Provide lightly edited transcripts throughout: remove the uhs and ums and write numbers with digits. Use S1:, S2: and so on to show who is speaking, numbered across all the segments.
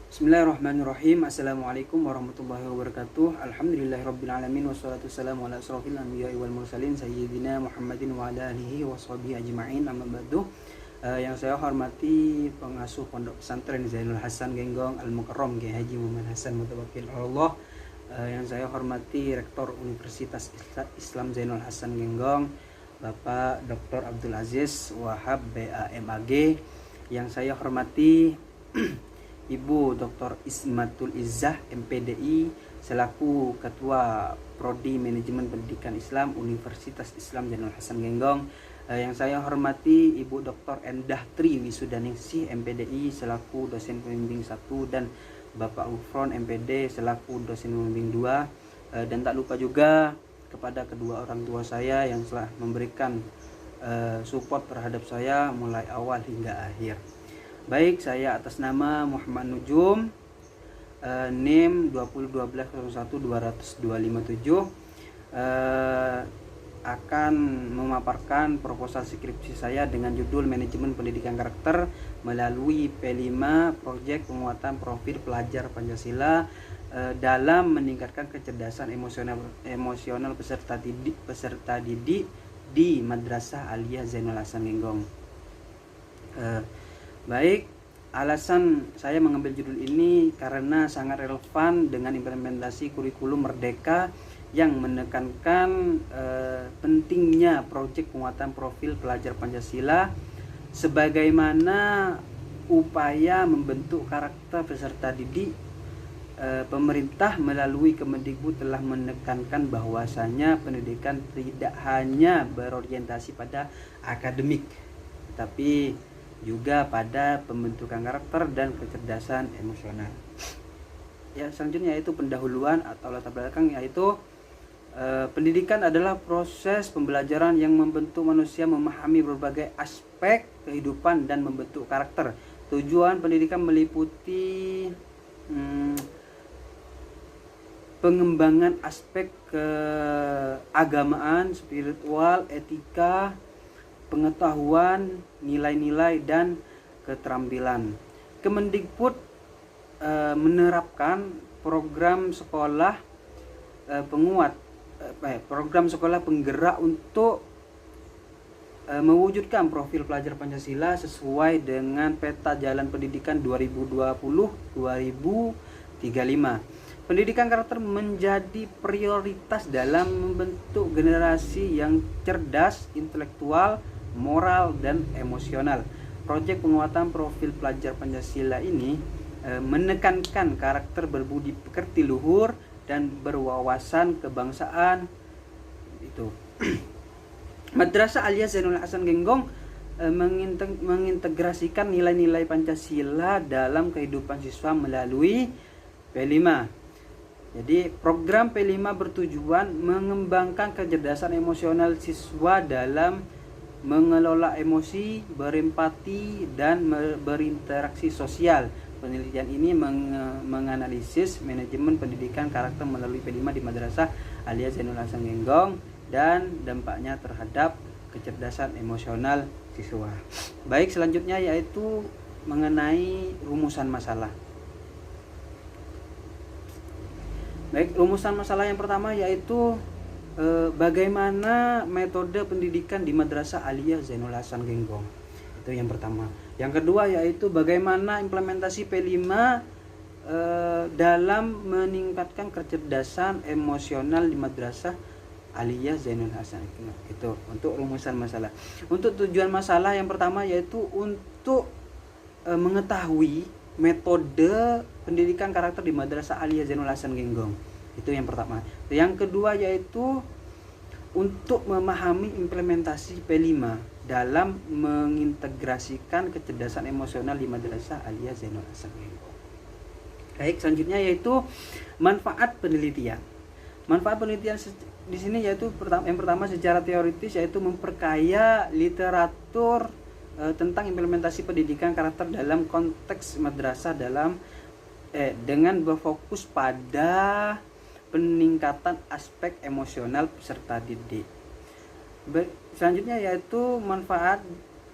S1: Bismillahirrahmanirrahim. Assalamualaikum warahmatullahi wabarakatuh. Alhamdulillahirrabbilalamin. Wassalatu wassalamu ala asrafil anbiya'i wal mursalin Sayyidina Muhammadin wa ala alihi wa sahbihi ajma'in. Amma ba'du. Yang saya hormati pengasuh Pondok Pesantren Zainul Hasan Genggong Al-Mukarram Kiai Haji Muhammad Hasan Mutawakkil Allah. Yang saya hormati Rektor Universitas Islam Zainul Hasan Genggong Bapak Dr. Abdul Aziz Wahab BAMAG. Yang saya hormati Ibu Dr. Ismatul Izzah MPDI selaku Ketua Prodi Manajemen Pendidikan Islam Universitas Islam Zainul Hasan Genggong. Yang saya hormati Ibu Dr. Endah Tri Wisudaningsih MPDI selaku dosen pembimbing 1 dan Bapak Ufron MPD selaku dosen pembimbing 2. Dan tak lupa juga kepada kedua orang tua saya yang telah memberikan support terhadap saya mulai awal hingga akhir. Baik, saya atas nama Muhammad Nujum, NIM 201201200257 akan memaparkan proposal skripsi saya dengan judul Manajemen Pendidikan Karakter melalui P5 Proyek Penguatan Profil Pelajar Pancasila dalam meningkatkan kecerdasan emosional peserta didik di Madrasah Aliyah Zainul Hasan Genggong. Baik, alasan saya mengambil judul ini karena sangat relevan dengan implementasi kurikulum Merdeka yang menekankan pentingnya proyek penguatan profil pelajar Pancasila sebagaimana upaya membentuk karakter peserta didik. Pemerintah melalui Kemendikbud telah menekankan bahwasanya pendidikan tidak hanya berorientasi pada akademik, tapi juga pada pembentukan karakter dan kecerdasan emosional. Ya, selanjutnya yaitu pendahuluan atau latar belakang, yaitu pendidikan adalah proses pembelajaran yang membentuk manusia memahami berbagai aspek kehidupan dan membentuk karakter. Tujuan pendidikan meliputi pengembangan aspek keagamaan, spiritual, etika, pengetahuan, nilai-nilai, dan keterampilan. Kemendikbud menerapkan program sekolah program sekolah penggerak untuk mewujudkan profil pelajar Pancasila sesuai dengan peta jalan pendidikan 2020-2035. Pendidikan karakter menjadi prioritas dalam membentuk generasi yang cerdas, intelektual, moral, dan emosional. Proyek penguatan profil pelajar Pancasila ini menekankan karakter berbudi pekerti luhur dan berwawasan kebangsaan. Itu. Madrasah Aliyah Zainul Hasan Genggong mengintegrasikan nilai-nilai Pancasila dalam kehidupan siswa melalui P5. Jadi program P5 bertujuan mengembangkan kecerdasan emosional siswa dalam mengelola emosi, berempati, dan berinteraksi sosial. Penelitian ini menganalisis manajemen pendidikan karakter melalui P5 di Madrasah Aliyah Zainul Hasan Genggong dan dampaknya terhadap kecerdasan emosional siswa. Baik, selanjutnya yaitu mengenai rumusan masalah. Baik, rumusan masalah yang pertama yaitu bagaimana metode pendidikan di Madrasah Aliyah Zainul Hasan Genggong. Itu yang pertama. Yang kedua yaitu bagaimana implementasi P5 dalam meningkatkan kecerdasan emosional di Madrasah Aliyah Zainul Hasan. Itu untuk rumusan masalah. Untuk tujuan masalah yang pertama yaitu untuk mengetahui metode pendidikan karakter di Madrasah Aliyah Zainul Hasan Genggong. Itu yang pertama. Yang kedua yaitu untuk memahami implementasi P5 dalam mengintegrasikan kecerdasan emosional di Madrasah Aliyah Zainul Hasan Genggong. Baik, selanjutnya yaitu manfaat penelitian. Manfaat penelitian di sini yaitu yang pertama secara teoritis yaitu memperkaya literatur tentang implementasi pendidikan karakter dalam konteks madrasah dengan berfokus pada peningkatan aspek emosional peserta didik. Selanjutnya yaitu manfaat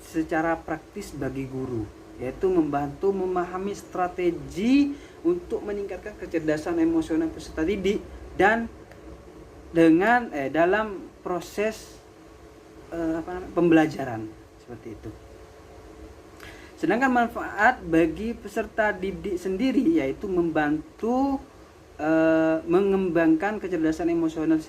S1: secara praktis bagi guru. yaitu membantu memahami strategi untuk meningkatkan kecerdasan emosional peserta didik dan dengan dalam proses pembelajaran seperti itu. Sedangkan manfaat bagi peserta didik sendiri yaitu membantu mengembangkan kecerdasan emosional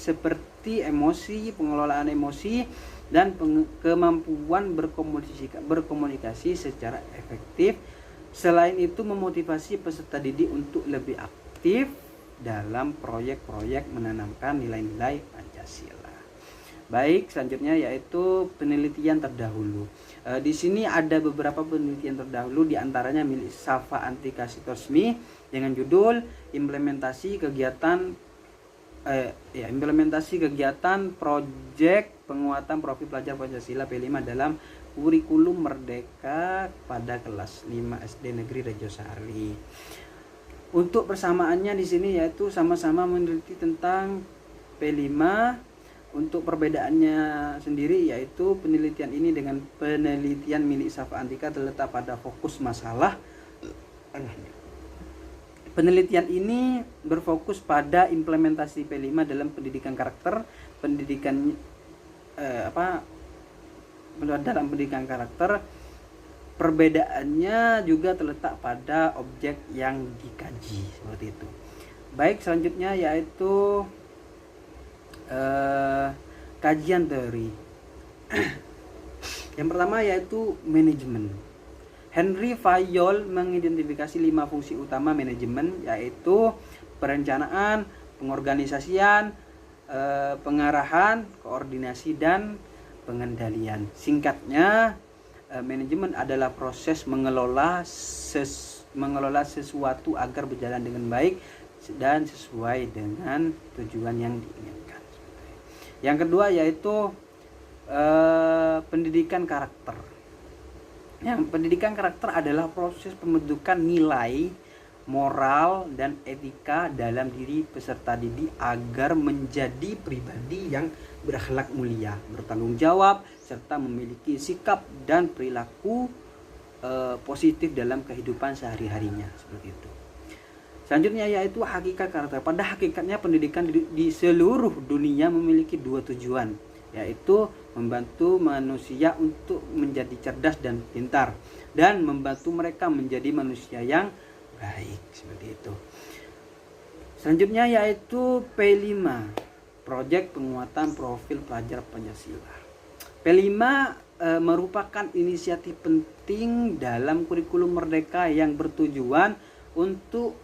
S1: seperti emosi, pengelolaan emosi, dan kemampuan berkomunikasi secara efektif. Selain itu memotivasi peserta didik untuk lebih aktif dalam proyek-proyek menanamkan nilai-nilai Pancasila. Baik, selanjutnya yaitu penelitian terdahulu. Di sini ada beberapa penelitian terdahulu, diantaranya milik Safa Antika Sitosmi dengan judul implementasi kegiatan proyek penguatan profil pelajar Pancasila P5 dalam kurikulum Merdeka pada kelas 5 SD Negeri Rejosari. Untuk persamaannya di sini yaitu sama-sama meneliti tentang P5. Untuk perbedaannya sendiri yaitu penelitian ini dengan penelitian milik Safa Antika terletak pada fokus masalah. Penelitian ini berfokus pada implementasi P5 dalam pendidikan karakter, dalam pendidikan karakter. Perbedaannya juga terletak pada objek yang dikaji seperti itu. Baik, selanjutnya yaitu kajian teori. Yang pertama yaitu manajemen. Henry Fayol mengidentifikasi 5 fungsi utama manajemen, yaitu perencanaan, pengorganisasian, pengarahan, koordinasi, dan pengendalian. Singkatnya, manajemen adalah proses mengelola sesuatu agar berjalan dengan baik dan sesuai dengan tujuan yang diinginkan. Yang kedua yaitu pendidikan karakter. Yang pendidikan karakter adalah proses pembentukan nilai, moral, dan etika dalam diri peserta didik agar menjadi pribadi yang berakhlak mulia, bertanggung jawab, serta memiliki sikap dan perilaku positif dalam kehidupan sehari-harinya seperti itu. Selanjutnya yaitu hakikat karakter. Pada hakikatnya pendidikan di seluruh dunia memiliki 2 tujuan, yaitu membantu manusia untuk menjadi cerdas dan pintar dan membantu mereka menjadi manusia yang baik seperti itu. Selanjutnya yaitu P5, Proyek Penguatan Profil Pelajar Pancasila. P5 merupakan inisiatif penting dalam kurikulum Merdeka yang bertujuan untuk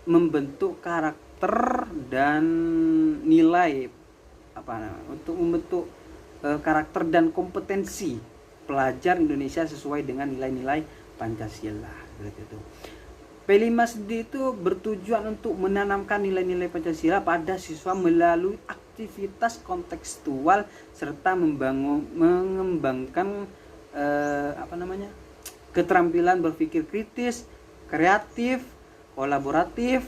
S1: membentuk karakter dan nilai untuk membentuk karakter dan kompetensi pelajar Indonesia sesuai dengan nilai-nilai Pancasila gitu. P5 sendiri itu bertujuan untuk menanamkan nilai-nilai Pancasila pada siswa melalui aktivitas kontekstual serta mengembangkan keterampilan berpikir kritis, kreatif, kolaboratif,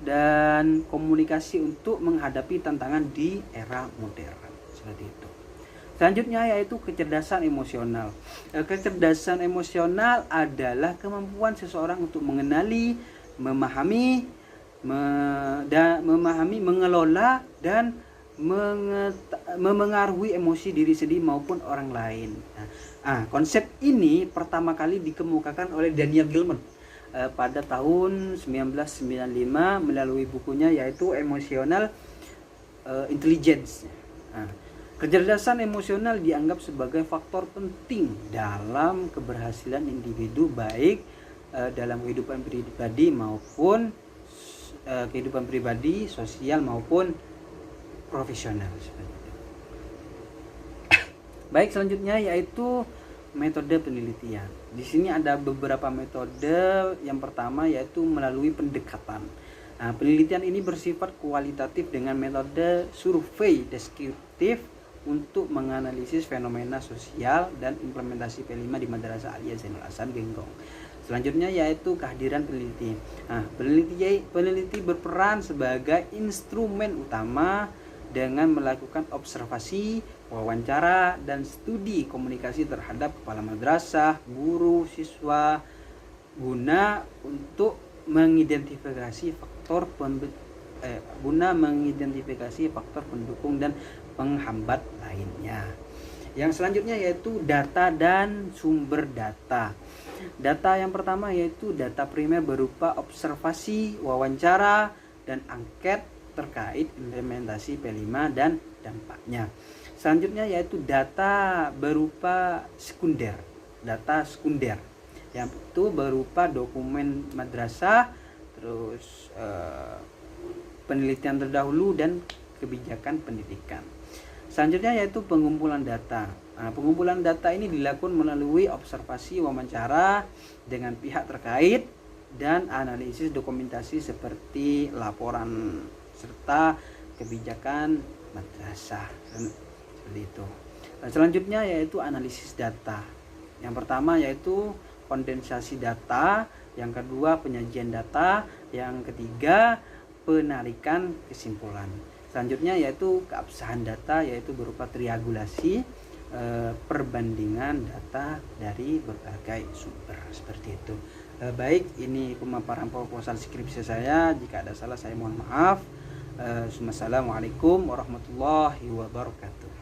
S1: dan komunikasi untuk menghadapi tantangan di era modern seperti itu. Selanjutnya yaitu kecerdasan emosional. Kecerdasan emosional adalah kemampuan seseorang untuk mengenali, memahami, mengelola, dan memengaruhi emosi diri sendiri maupun orang lain. Konsep ini pertama kali dikemukakan oleh Daniel Goleman pada tahun 1995 melalui bukunya yaitu Emotional Intelligence. Kecerdasan emosional dianggap sebagai faktor penting dalam keberhasilan individu baik dalam kehidupan pribadi, sosial maupun profesional. Baik, selanjutnya yaitu metode penelitian. Di sini ada beberapa metode. Yang pertama yaitu melalui pendekatan. Penelitian ini bersifat kualitatif dengan metode survei deskriptif untuk menganalisis fenomena sosial dan implementasi P5 di Madrasah Aliyah Zainul Hasan Genggong. Selanjutnya yaitu kehadiran peneliti. Peneliti berperan sebagai instrumen utama dengan melakukan observasi, wawancara dan studi komunikasi terhadap kepala madrasah, guru, siswa, guna untuk mengidentifikasi faktor pendukung dan penghambat lainnya. Yang selanjutnya yaitu data dan sumber data. Data yang pertama yaitu data primer berupa observasi, wawancara, dan angket terkait implementasi P5 dan dampaknya. Selanjutnya yaitu data berupa sekunder. Data sekunder yang itu berupa dokumen madrasah, terus penelitian terdahulu dan kebijakan pendidikan. Selanjutnya yaitu pengumpulan data. Nah, pengumpulan data ini dilakukan melalui observasi, wawancara dengan pihak terkait dan analisis dokumentasi seperti laporan serta kebijakan madrasah seperti itu. Nah, selanjutnya yaitu analisis data. Yang pertama yaitu kondensasi data, yang kedua penyajian data, yang ketiga penarikan kesimpulan. Selanjutnya yaitu keabsahan data, yaitu berupa triangulasi perbandingan data dari berbagai sumber seperti itu. Baik, ini pemaparan proposal skripsi saya. Jika ada salah saya mohon maaf. Assalamualaikum warahmatullahi wabarakatuh.